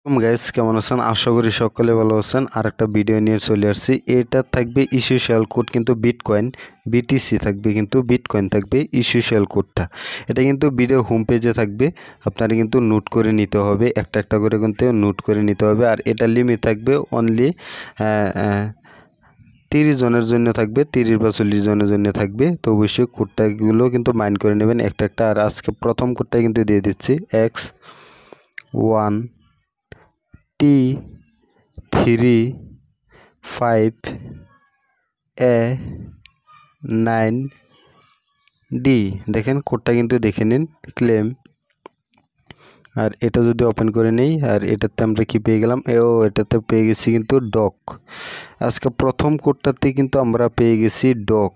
Guys কেমন আছেন? আশা করি সকলে ভালো আছেন। আর একটা ভিডিও নিয়ে চলে আসছি। এটা থাকবে ইস্যু শেল কোড, কিন্তু বিটকয়েন বিটিসি থাকবে, কিন্তু বিটকয়েন থাকবে ইস্যু শেল কোডটা। এটা কিন্তু ভিডিও হোম পেজে থাকবে, আপনারা কিন্তু নোট করে নিতে হবে, একটা একটা করে কিন্তু নোট করে নিতে হবে। আর এটা লিমিট থাকবে অনলি 30 জনের জন্য থাকবে, 30 বা 40 জনের জন্য থাকবে। তো অবশ্যই কোডটাগুলো কিন্তু মাইন্ড করে নেবেন একটা একটা। আর আজকে প্রথম কোডটা কিন্তু দিয়ে দিচ্ছি, X1 T35A9D। দেখেন কোডটা কিন্তু দেখে নিন, ক্লেম। আর এটা যদি ওপেন করে নেই, আর এটাতে আমরা কি পেয়ে গেলাম, এটাতে পেয়ে গেছি কিন্তু ডক। আজকে প্রথম কোডটাতে কিন্তু আমরা পেয়ে গেছি ডক,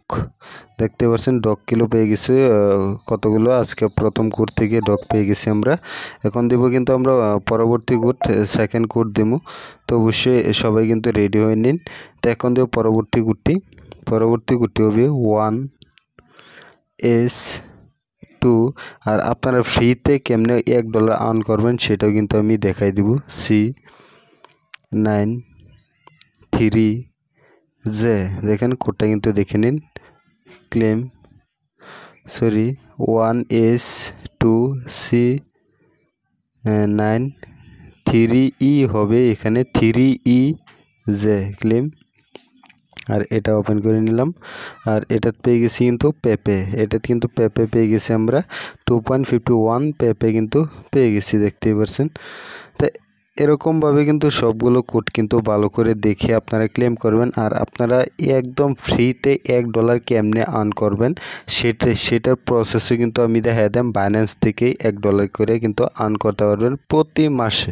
দেখতে পাচ্ছেন ডক কিলো পেয়ে গেছি কতগুলো। আজকে প্রথম কোড থেকে ডক পেয়ে গেছি আমরা। এখন দেব কিন্তু আমরা পরবর্তী কোড, সেকেন্ড কোড দেবো। তো অবশ্যই সবাই কিন্তু রেডি হয়ে নিন। তো এখন দেব পরবর্তী কোডটি হবে 1S2। আর আপনারা ফ্রিতে কেমনে $1 আর্ন করবেন সেটাও কিন্তু আমি দেখাই দিব। C93J, দেখেন কোডটা কিন্তু দেখে নিন, ক্লেম। 1S2C93E হবে এখানে, 3EJ, ক্লেম। আর এটা ওপেন করে নিলাম। আর এটা পেয়ে গেছি কিন্তু পেপে, পেয়ে গেছি আমরা 2.51 পেপে কিন্তু পেয়ে গেছি, দেখতেই পাচ্ছেন। তো এরকমভাবে কিন্তু সবগুলো কোড কিন্তু ভালো করে দেখে আপনারা ক্লেম করবেন। আর আপনারা একদম ফ্রিতে $1 কেমনে আর্ন করবেন সেটার প্রসেসও কিন্তু আমি দেখাই দিলাম। বাইন্যান্স থেকেই $1 করে কিন্তু আর্ন করতে পারবেন প্রতি মাসে।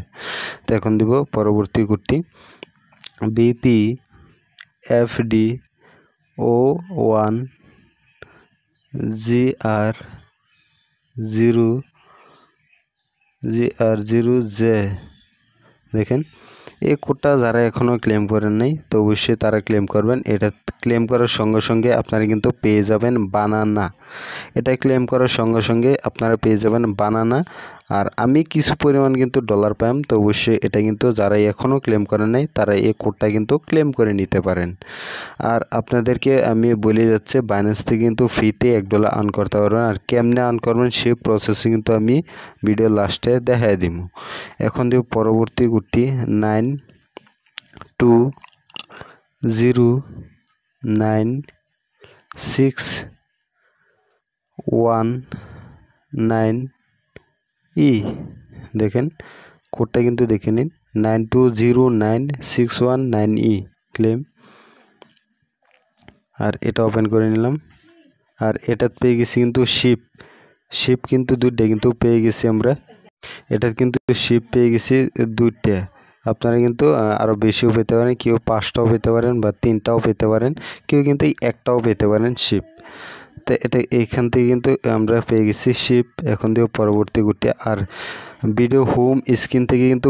তো এখন দিব পরবর্তী কোডটি, BPFD01GR0J। দেখেন এই কোডটা যারা এখনও ক্লেম করেন নাই, তো অবশ্যই তারা ক্লেম করবেন। এটা ক্লেম করার সঙ্গে সঙ্গে আপনারা কিন্তু পেয়ে যাবেন বানানা। এটা ক্লেম করার সঙ্গে সঙ্গে আপনারা পেয়ে যাবেন বানানা। আর আমি কিছু পরিমাণ কিন্তু ডলার পাইম। তো অবশ্যই এটা কিন্তু যারা এখনও ক্লেম করেন নাই তারা এই কোডটা কিন্তু ক্লেম করে নিতে পারেন। আর আপনাদেরকে আমি বলে যাচ্ছে, বাইন্যান্স থেকে কিন্তু ফ্রিতে $1 আর্ন করতে পারবেন। আর কেমনে আর্ন করবেন সেই প্রসেস কিন্তু আমি ভিডিও লাস্টে দেখাই দিব। এখন দিব পরবর্তী কোডটি 92096119E। দেখেন কোডটা কিন্তু দেখে নিন, 92096119E, ক্লেম। আর এটা ওপেন করে নিলাম। আর এটা পেয়ে গেছি কিন্তু শিপ কিন্তু 2টা কিন্তু পেয়ে গেছি আমরা। এটা কিন্তু শিপ পেয়ে গেছি 2টা। আপনারা কিন্তু আরও বেশিও পেতে পারেন, কেউ 5টাও পেতে পারেন বা 3টাও পেতে পারেন, কেউ কিন্তু 1টাও পেতে পারেন শিপ। তো এটা এইখান থেকে কিন্তু আমরা পেয়ে গেছি শিপ। এখন দিয়ে পরবর্তী কোডটি। আর ভিডিও হোম স্ক্রিন থেকে কিন্তু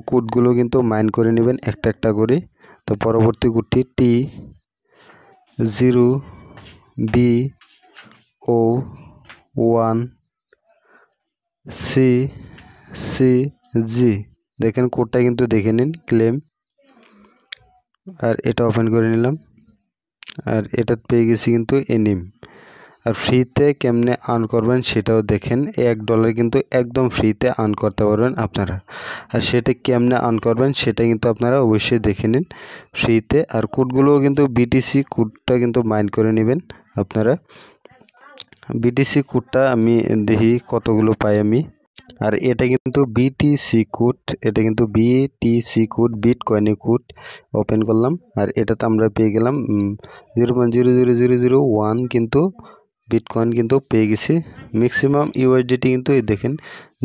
কোডগুলো কিন্তু মাইন্ড করে নেবেন একটা একটা করে। তো পরবর্তী কোডটি T0BO1CCG। দেখেন কোডটা কিন্তু দেখে নিন, ক্লেম। আর এটা ওপেন করে নিলাম। আর এটা পেয়ে গেছি কিন্তু এনিম। আর ফ্রিতে কেমনে আর্ন করবেন সেটাও দেখেন, $1 কিন্তু একদম ফ্রিতে আর্ন করতে পারবেন আপনারা। আর সেটা কেমনে আর্ন করবেন সেটা কিন্তু আপনারা অবশ্যই দেখে নিন ফ্রিতে। আর কোডগুলোও কিন্তু বিটিসি কোডটা কিন্তু মাইন্ড করে নেবেন আপনারা। বিটিসি কোডটা আমি দেখি কতগুলো পাই আমি। আর এটা কিন্তু বিটিসি কোড, বিটকয়েনের কোড। ওপেন করলাম। আর এটাতে আমরা পেয়ে গেলাম 0.00001 কিন্তু বিটকয়েন কিন্তু পেয়ে গেছি। ম্যাক্সিমাম ইউএসডিটি কিন্তু দেখেন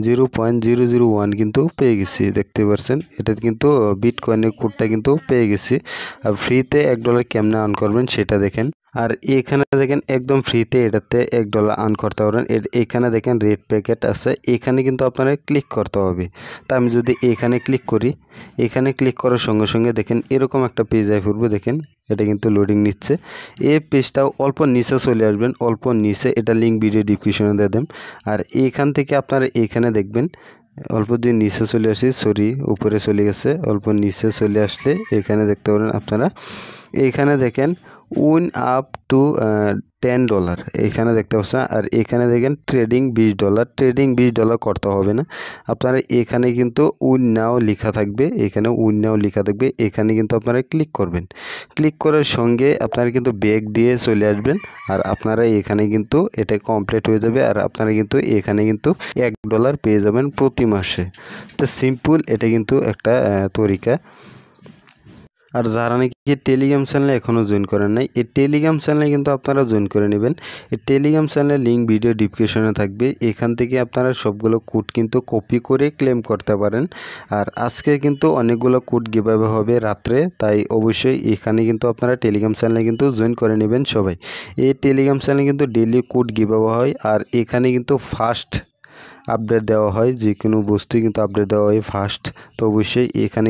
0.001 কিন্তু পেয়ে গেছি, দেখতে পাচ্ছেন। এটা কিন্তু বিটকয়েনের কোডটা কিন্তু পেয়ে গেছি। আর ফ্রিতে $1 কেমনে আর্ন করবেন সেটা দেখেন। আর এখানে দেখেন একদম ফ্রিতে এটাতে $1 আর্ন করতে পারবেন। এখানে দেখেন রেড প্যাকেট আছে, এখানে কিন্তু আপনারা ক্লিক করতে হবে। তা আমি যদি এখানে ক্লিক করি, এখানে ক্লিক করার সঙ্গে সঙ্গে দেখেন এরকম একটা পেজ আই পড়বে। দেখেন এটা কিন্তু লোডিং নিচ্ছে। এই পেজটাও অল্প নিচে চলে আসবেন, অল্প নিচে, এটা লিঙ্ক ভিডিও ডিসক্রিপশনে দিয়ে দেন। আর এখান থেকে আপনারা এখানে দেখবেন অল্প দিয়ে নিচে চলে আসি, সরি উপরে চলে গেছে, অল্প নিচে চলে আসলে এখানে দেখতে পারেন আপনারা, এইখানে দেখেন উইন আপ টু $10 এখানে দেখতে পাচ্ছেন। আর এখানে দেখেন ট্রেডিং $20, ট্রেডিং $20 করতে হবে না, আপনারা এখানে কিন্তু উইন নাও লেখা থাকবে, এখানে উইন নাও লেখা থাকবে, এখানে কিন্তু আপনারা ক্লিক করবেন। ক্লিক করার সঙ্গে আপনারা কিন্তু ব্যাক দিয়ে চলে আসবেন, আর আপনারা এখানে কিন্তু এটা কমপ্লিট হয়ে যাবে, আর আপনারা কিন্তু এখানে কিন্তু $1 পেয়ে যাবেন প্রতি মাসে। তো সিম্পল, এটা কিন্তু একটা তরিকা। আর যারা নাকি টেলিগ্রাম চ্যানেলে এখনও জয়েন করেন নাই, এই টেলিগ্রাম চ্যানেলে কিন্তু আপনারা জয়েন করে নেবেন। এই টেলিগ্রাম চ্যানেলের লিঙ্ক ভিডিও ডিসক্রিপশনে থাকবে, এখান থেকে আপনারা সবগুলো কোড কিন্তু কপি করে ক্লেম করতে পারেন। আর আজকে কিন্তু অনেকগুলো কোড গিভঅ্যাওয়ে হবে রাত্রে, তাই অবশ্যই এখানে কিন্তু আপনারা টেলিগ্রাম চ্যানেলে কিন্তু জয়েন করে নেবেন সবাই। এই টেলিগ্রাম চ্যানেলে কিন্তু ডেইলি কোড গিভঅ্যাওয়ে হয়, আর এখানে কিন্তু ফার্স্ট আপডেট দেওয়া হয়, যে কোনো বস্তুই কিন্তু আপডেট দেওয়া হয় ফার্স্ট। তো অবশ্যই এখানে